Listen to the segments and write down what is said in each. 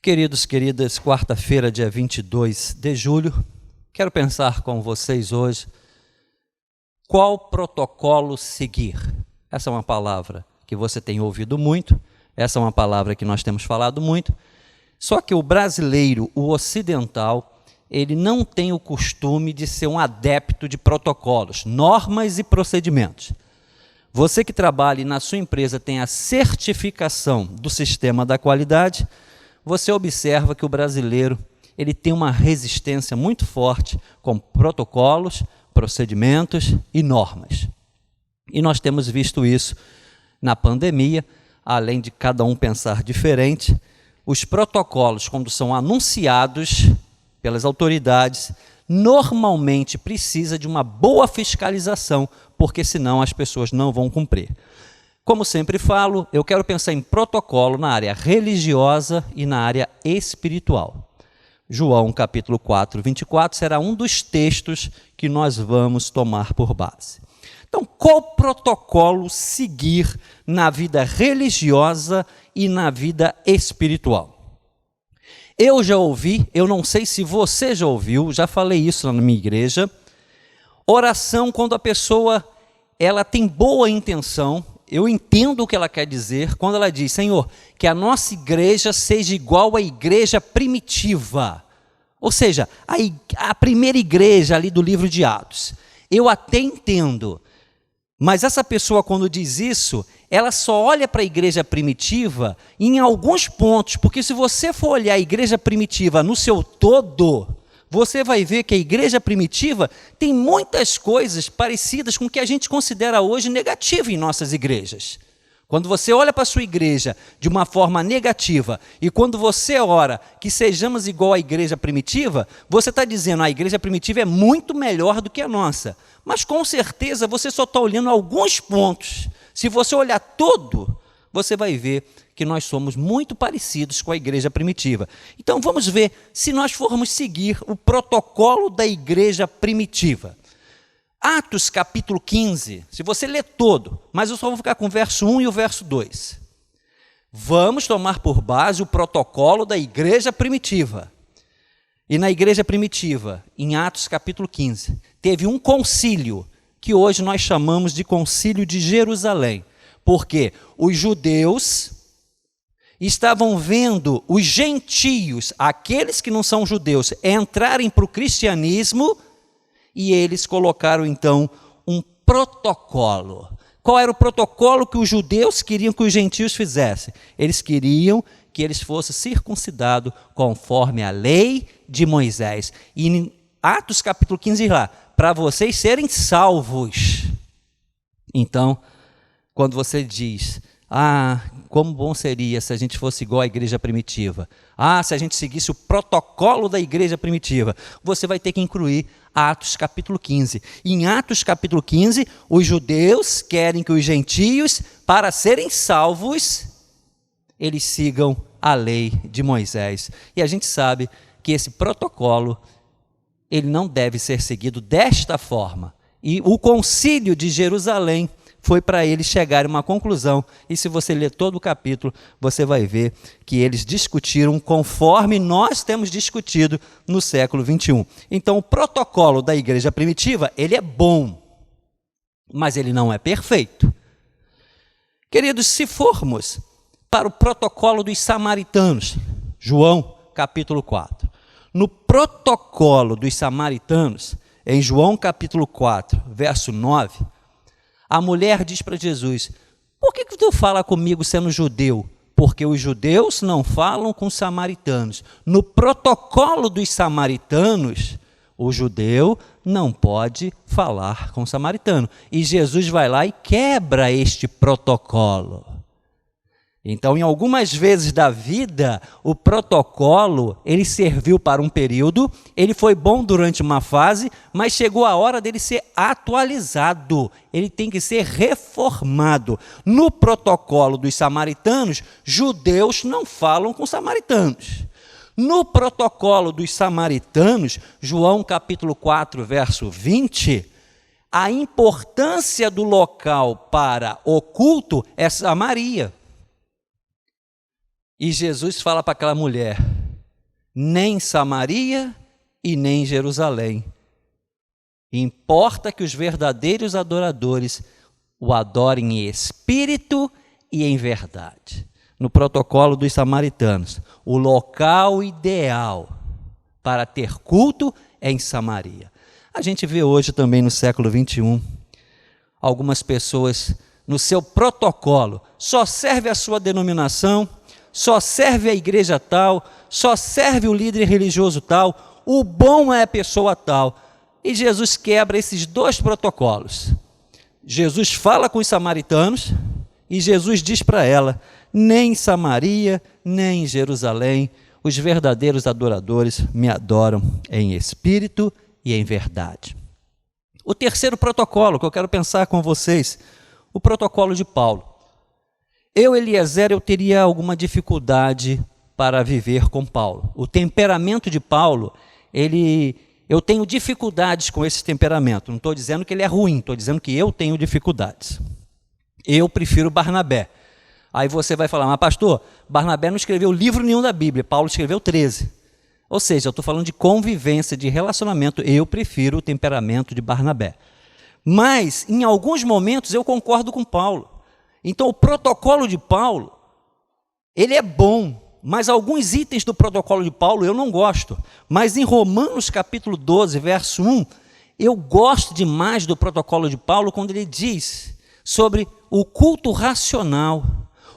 Queridos, queridas, quarta-feira, dia 22 de julho, quero pensar com vocês hoje qual protocolo seguir. Essa é uma palavra que você tem ouvido muito, essa é uma palavra que nós temos falado muito, só que o brasileiro, o ocidental, ele não tem o costume de ser um adepto de protocolos, normas e procedimentos. Você que trabalha e na sua empresa tem a certificação do sistema da qualidade, você observa que o brasileiro ele tem uma resistência muito forte com protocolos, procedimentos e normas. E nós temos visto isso na pandemia, além de cada um pensar diferente, os protocolos, quando são anunciados pelas autoridades, normalmente precisa de uma boa fiscalização, porque senão as pessoas não vão cumprir. Como sempre falo, eu quero pensar em protocolo na área religiosa e na área espiritual. João capítulo 4, 24 será um dos textos que nós vamos tomar por base. Então, qual protocolo seguir na vida religiosa e na vida espiritual? Eu já ouvi, eu não sei se você já ouviu, já falei isso na minha igreja, oração quando a pessoa ela tem boa intenção. Eu entendo o que ela quer dizer quando ela diz, Senhor, que a nossa igreja seja igual à igreja primitiva. Ou seja, a primeira igreja ali do livro de Atos. Eu até entendo, mas essa pessoa quando diz isso, ela só olha para a igreja primitiva em alguns pontos, porque se você for olhar a igreja primitiva no seu todo, você vai ver que a igreja primitiva tem muitas coisas parecidas com o que a gente considera hoje negativo em nossas igrejas. Quando você olha para a sua igreja de uma forma negativa e quando você ora que sejamos igual à igreja primitiva, você está dizendo a igreja primitiva é muito melhor do que a nossa. Mas com certeza você só está olhando alguns pontos. Se você olhar todo, você vai ver que nós somos muito parecidos com a igreja primitiva. Então vamos ver se nós formos seguir o protocolo da igreja primitiva. Atos capítulo 15, se você ler todo, mas eu só vou ficar com o verso 1 e o verso 2. Vamos tomar por base o protocolo da igreja primitiva. E na igreja primitiva, em Atos capítulo 15, teve um concílio, que hoje nós chamamos de concílio de Jerusalém, porque os judeus estavam vendo os gentios, aqueles que não são judeus, entrarem para o cristianismo e eles colocaram então um protocolo. Qual era o protocolo que os judeus queriam que os gentios fizessem? Eles queriam que eles fossem circuncidados conforme a lei de Moisés. E em Atos capítulo 15 diz lá, para vocês serem salvos. Então, quando você diz, como bom seria se a gente fosse igual à igreja primitiva. Se a gente seguisse o protocolo da igreja primitiva. Você vai ter que incluir Atos capítulo 15. Em Atos capítulo 15, os judeus querem que os gentios, para serem salvos, eles sigam a lei de Moisés. E a gente sabe que esse protocolo, ele não deve ser seguido desta forma. E o concílio de Jerusalém foi para eles chegarem a uma conclusão, e se você ler todo o capítulo, você vai ver que eles discutiram conforme nós temos discutido no século 21. Então, o protocolo da igreja primitiva, ele é bom, mas ele não é perfeito. Queridos, se formos para o protocolo dos samaritanos, João capítulo 4, no protocolo dos samaritanos, em João capítulo 4, verso 9, a mulher diz para Jesus, por que tu fala comigo sendo judeu? Porque os judeus não falam com os samaritanos. No protocolo dos samaritanos, o judeu não pode falar com o samaritano. E Jesus vai lá e quebra este protocolo. Então, em algumas vezes da vida, o protocolo, ele serviu para um período, ele foi bom durante uma fase, mas chegou a hora dele ser atualizado, ele tem que ser reformado. No protocolo dos samaritanos, judeus não falam com samaritanos. No protocolo dos samaritanos, João capítulo 4, verso 20, a importância do local para o culto é Samaria. E Jesus fala para aquela mulher, nem em Samaria e nem em Jerusalém. Importa que os verdadeiros adoradores o adorem em espírito e em verdade. No protocolo dos samaritanos, o local ideal para ter culto é em Samaria. A gente vê hoje também no século 21, algumas pessoas no seu protocolo, só serve a sua denominação, só serve a igreja tal, só serve o líder religioso tal, o bom é a pessoa tal. E Jesus quebra esses dois protocolos. Jesus fala com os samaritanos e Jesus diz para ela: nem em Samaria, nem em Jerusalém, os verdadeiros adoradores me adoram em espírito e em verdade. O terceiro protocolo que eu quero pensar com vocês, o protocolo de Paulo. Eliezer, eu teria alguma dificuldade para viver com Paulo. O temperamento de Paulo, eu tenho dificuldades com esse temperamento. Não estou dizendo que ele é ruim, estou dizendo que eu tenho dificuldades. Eu prefiro Barnabé. Aí você vai falar: mas pastor, Barnabé não escreveu livro nenhum da Bíblia, Paulo escreveu 13. Ou seja, eu estou falando de convivência, de relacionamento, eu prefiro o temperamento de Barnabé. Mas, em alguns momentos, eu concordo com Paulo. Então, o protocolo de Paulo, ele é bom, mas alguns itens do protocolo de Paulo eu não gosto. Mas em Romanos capítulo 12, verso 1, eu gosto demais do protocolo de Paulo quando ele diz sobre o culto racional,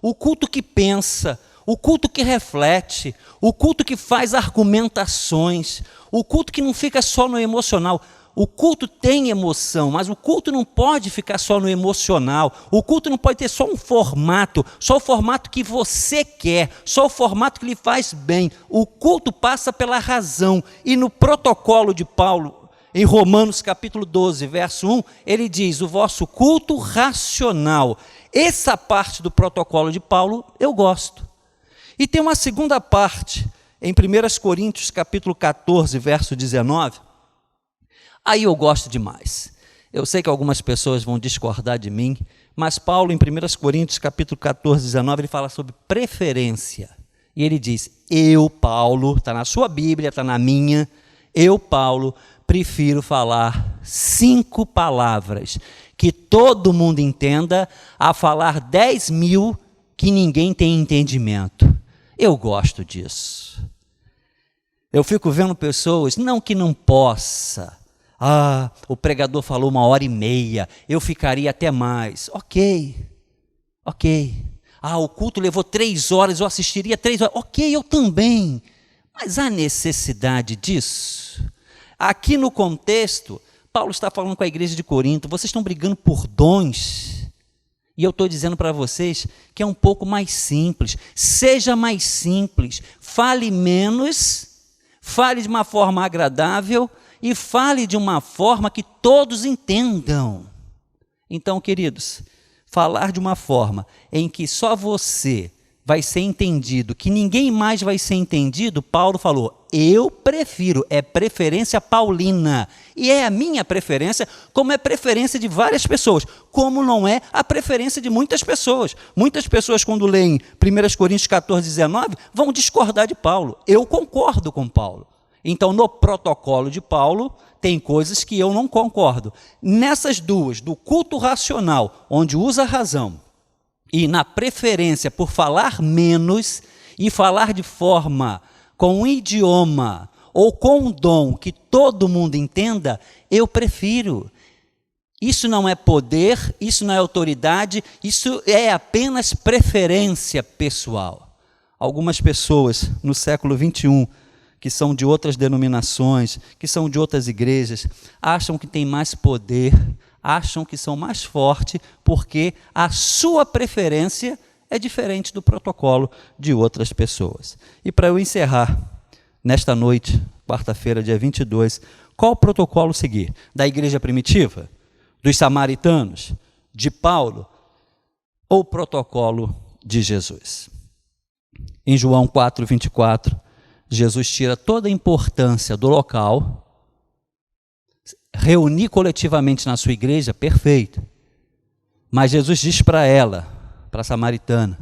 o culto que pensa, o culto que reflete, o culto que faz argumentações, o culto que não fica só no emocional. O culto tem emoção, mas o culto não pode ficar só no emocional. O culto não pode ter só um formato, só o formato que você quer, só o formato que lhe faz bem. O culto passa pela razão. E no protocolo de Paulo, em Romanos capítulo 12, verso 1, ele diz: o vosso culto racional. Essa parte do protocolo de Paulo eu gosto. E tem uma segunda parte, em 1 Coríntios capítulo 14, verso 19, aí eu gosto demais. Eu sei que algumas pessoas vão discordar de mim, mas Paulo, em 1 Coríntios capítulo 14, 19, ele fala sobre preferência. E ele diz: eu, Paulo, está na sua Bíblia, está na minha, eu, Paulo, prefiro falar 5 palavras que todo mundo entenda, a falar 10.000 que ninguém tem entendimento. Eu gosto disso. Eu fico vendo pessoas, não que não possa. O pregador falou 1h30, eu ficaria até mais. Ok. O culto levou 3 horas, eu assistiria 3 horas. Ok, eu também. Mas há necessidade disso? Aqui no contexto, Paulo está falando com a igreja de Corinto, vocês estão brigando por dons. E eu estou dizendo para vocês que é um pouco mais simples. Seja mais simples, fale menos, fale de uma forma agradável e fale de uma forma que todos entendam. Então, queridos, falar de uma forma em que só você vai ser entendido, que ninguém mais vai ser entendido, Paulo falou: eu prefiro, é preferência paulina. E é a minha preferência, como é preferência de várias pessoas, como não é a preferência de muitas pessoas. Muitas pessoas, quando leem 1 Coríntios 14, 19, vão discordar de Paulo. Eu concordo com Paulo. Então, no protocolo de Paulo, tem coisas que eu não concordo. Nessas duas, do culto racional, onde usa a razão, e na preferência por falar menos e falar de forma, com um idioma ou com um dom que todo mundo entenda, eu prefiro. Isso não é poder, isso não é autoridade, isso é apenas preferência pessoal. Algumas pessoas no século 21, que são de outras denominações, que são de outras igrejas, acham que tem mais poder, acham que são mais fortes, porque a sua preferência é diferente do protocolo de outras pessoas. E para eu encerrar, nesta noite, quarta-feira, dia 22, qual protocolo seguir? Da igreja primitiva? Dos samaritanos? De Paulo? Ou o protocolo de Jesus? Em João 4, 24, Jesus tira toda a importância do local, reunir coletivamente na sua igreja, perfeito. Mas Jesus diz para ela, para a samaritana: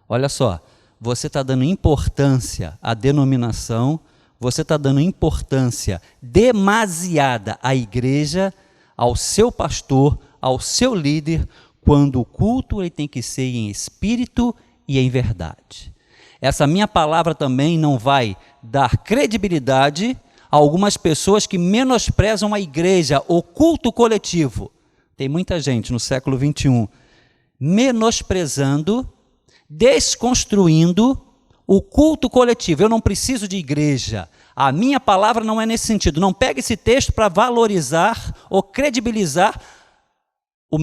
olha só, você está dando importância à denominação, você está dando importância demasiada à igreja, ao seu pastor, ao seu líder, quando o culto ele tem que ser em espírito e em verdade. Essa minha palavra também não vai dar credibilidade a algumas pessoas que menosprezam a igreja, o culto coletivo. Tem muita gente no século 21 menosprezando, desconstruindo o culto coletivo. Eu não preciso de igreja. A minha palavra não é nesse sentido. Não pegue esse texto para valorizar ou credibilizar o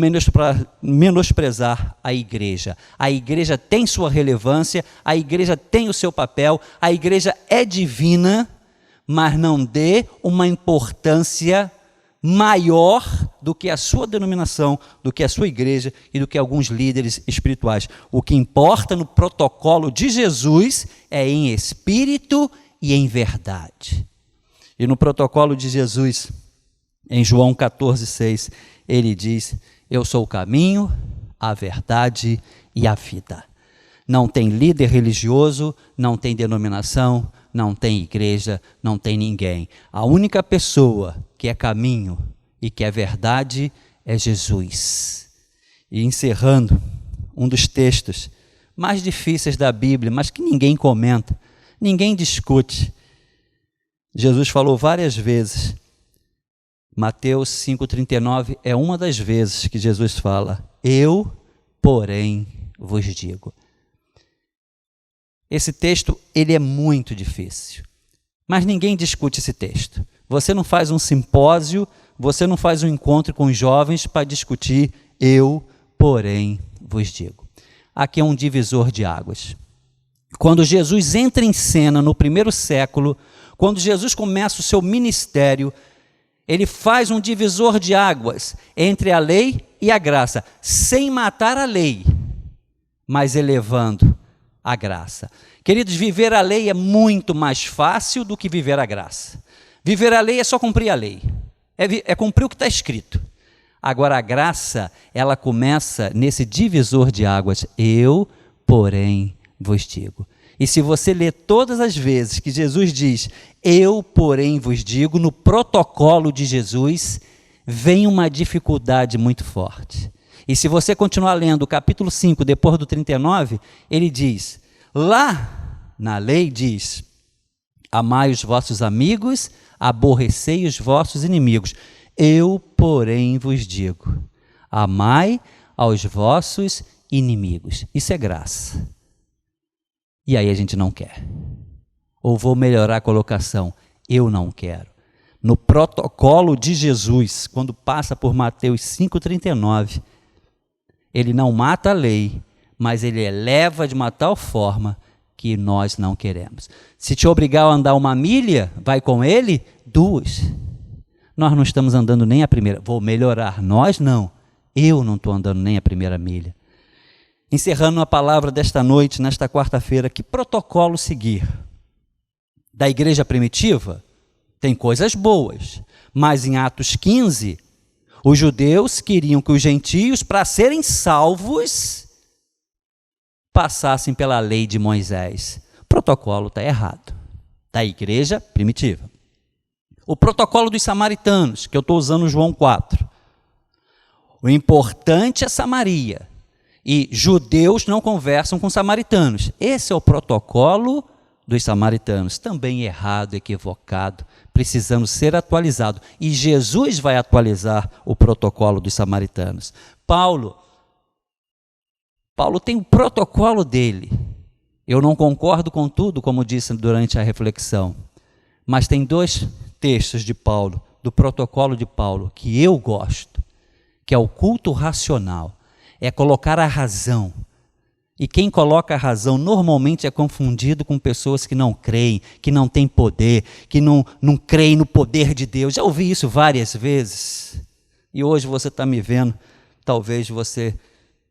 menosprezar a igreja. A igreja tem sua relevância, a igreja tem o seu papel, a igreja é divina, mas não dê uma importância maior do que a sua denominação, do que a sua igreja e do que alguns líderes espirituais. O que importa no protocolo de Jesus é em espírito e em verdade. E no protocolo de Jesus, em João 14,6, ele diz: eu sou o caminho, a verdade e a vida. Não tem líder religioso, não tem denominação, não tem igreja, não tem ninguém. A única pessoa que é caminho e que é verdade é Jesus. E encerrando, um dos textos mais difíceis da Bíblia, mas que ninguém comenta, ninguém discute. Jesus falou várias vezes. Mateus 5,39 é uma das vezes que Jesus fala: eu, porém, vos digo. Esse texto, ele é muito difícil, mas ninguém discute esse texto. Você não faz um simpósio, você não faz um encontro com os jovens para discutir eu, porém, vos digo. Aqui é um divisor de águas. Quando Jesus entra em cena no primeiro século, quando Jesus começa o seu ministério, ele faz um divisor de águas entre a lei e a graça, sem matar a lei, mas elevando a graça. Queridos, viver a lei é muito mais fácil do que viver a graça. Viver a lei é só cumprir a lei, é cumprir o que está escrito. Agora a graça, ela começa nesse divisor de águas, eu, porém, vos digo. E se você ler todas as vezes que Jesus diz, eu, porém, vos digo, no protocolo de Jesus, vem uma dificuldade muito forte. E se você continuar lendo o capítulo 5, depois do 39, ele diz, lá na lei diz, amai os vossos amigos, aborrecei os vossos inimigos. Eu, porém, vos digo, amai aos vossos inimigos. Isso é graça. E aí a gente não quer. Ou vou melhorar a colocação, eu não quero. No protocolo de Jesus, quando passa por Mateus 5,39, ele não mata a lei, mas ele eleva de uma tal forma que nós não queremos. Se te obrigar a andar 1 milha, vai com ele 2. Nós não estamos andando nem a primeira. Vou melhorar. Nós não. Eu não estou andando nem a primeira milha. Encerrando a palavra desta noite, nesta quarta-feira, que protocolo seguir? Da igreja primitiva, tem coisas boas, mas em Atos 15, os judeus queriam que os gentios, para serem salvos, passassem pela lei de Moisés. O protocolo está errado, da igreja primitiva. O protocolo dos samaritanos, que eu estou usando João 4. O importante é Samaria. E judeus não conversam com samaritanos. Esse é o protocolo dos samaritanos. Também errado, equivocado, precisando ser atualizado. E Jesus vai atualizar o protocolo dos samaritanos. Paulo tem o protocolo dele. Eu não concordo com tudo, como disse durante a reflexão. Mas tem 2 textos de Paulo, do protocolo de Paulo, que eu gosto, que é o culto racional. É colocar a razão. E quem coloca a razão normalmente é confundido com pessoas que não creem, que não têm poder, que não creem no poder de Deus. Já ouvi isso várias vezes. E hoje você está me vendo, talvez você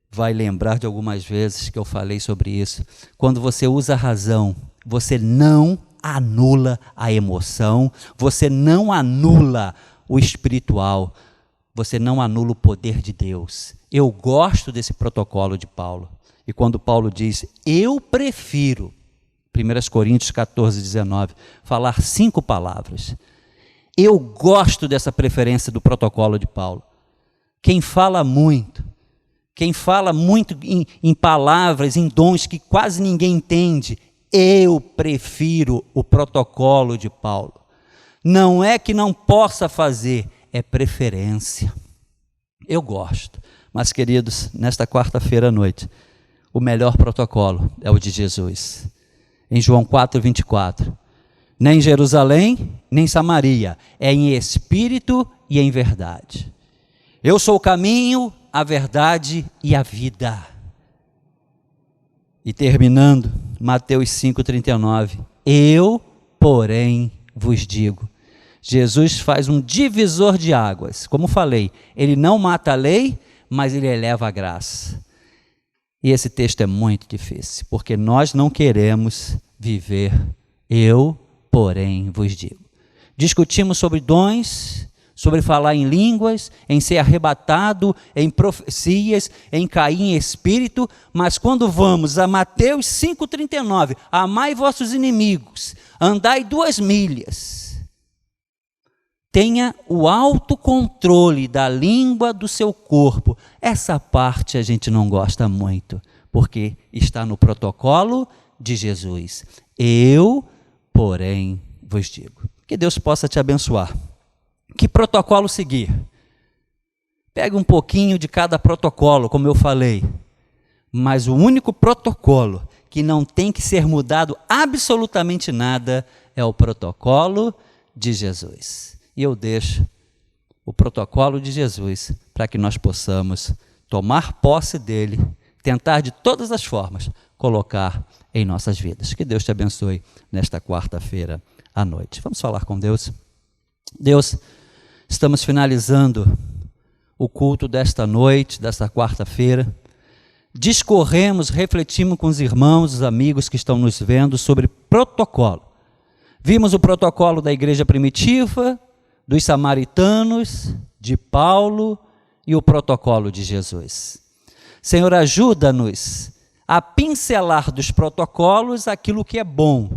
vai lembrar de algumas vezes que eu falei sobre isso. Quando você usa a razão, você não anula a emoção, você não anula o espiritual, você não anula o poder de Deus. Eu gosto desse protocolo de Paulo. E quando Paulo diz, eu prefiro, 1 Coríntios 14, 19, falar 5 palavras. Eu gosto dessa preferência do protocolo de Paulo. Quem fala muito em palavras, em dons que quase ninguém entende, eu prefiro o protocolo de Paulo. Não é que não possa fazer, é preferência. Eu gosto. Mas, queridos, nesta quarta-feira à noite, o melhor protocolo é o de Jesus. Em João 4, 24. Nem em Jerusalém, nem em Samaria, é em espírito e em verdade. Eu sou o caminho, a verdade e a vida. E terminando, Mateus 5,39. Eu, porém, vos digo. Jesus faz um divisor de águas. Como falei, ele não mata a lei, mas ele eleva a graça. E esse texto é muito difícil, porque nós não queremos viver eu, porém, vos digo. Discutimos sobre dons, sobre falar em línguas, em ser arrebatado, em profecias, em cair em espírito, mas quando vamos a Mateus 5,39, amai vossos inimigos, andai 2 milhas, tenha o autocontrole da língua do seu corpo. Essa parte a gente não gosta muito, porque está no protocolo de Jesus. Eu, porém, vos digo. Que Deus possa te abençoar. Que protocolo seguir? Pega um pouquinho de cada protocolo, como eu falei. Mas o único protocolo que não tem que ser mudado absolutamente nada é o protocolo de Jesus. E eu deixo o protocolo de Jesus para que nós possamos tomar posse dele, tentar de todas as formas colocar em nossas vidas. Que Deus te abençoe nesta quarta-feira à noite. Vamos falar com Deus. Deus, estamos finalizando o culto desta noite, desta quarta-feira. Discorremos, refletimos com os irmãos, os amigos que estão nos vendo sobre protocolo. Vimos o protocolo da igreja primitiva, dos samaritanos, de Paulo e o protocolo de Jesus. Senhor, ajuda-nos a pincelar dos protocolos aquilo que é bom.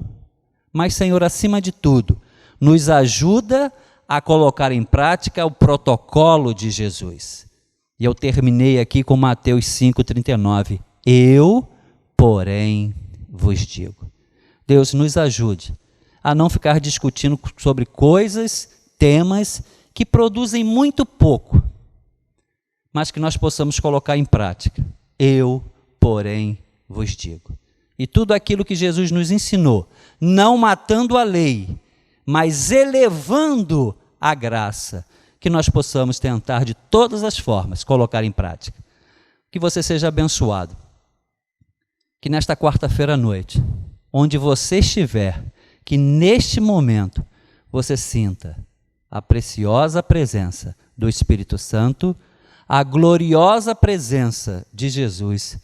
Mas, Senhor, acima de tudo, nos ajuda a colocar em prática o protocolo de Jesus. E eu terminei aqui com Mateus 5,39. Eu, porém, vos digo. Deus, nos ajude a não ficar discutindo sobre coisas, temas que produzem muito pouco, mas que nós possamos colocar em prática. Eu, porém, vos digo. E tudo aquilo que Jesus nos ensinou, não matando a lei, mas elevando a graça, que nós possamos tentar de todas as formas colocar em prática. Que você seja abençoado. Que nesta quarta-feira à noite, onde você estiver, que neste momento você sinta a preciosa presença do Espírito Santo, a gloriosa presença de Jesus,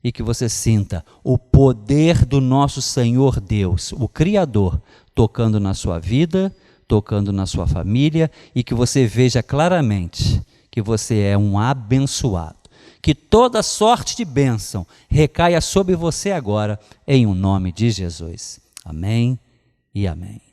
e que você sinta o poder do nosso Senhor Deus, o Criador, tocando na sua vida, tocando na sua família, e que você veja claramente que você é um abençoado. Que toda sorte de bênção recaia sobre você agora, em o nome de Jesus. Amém e amém.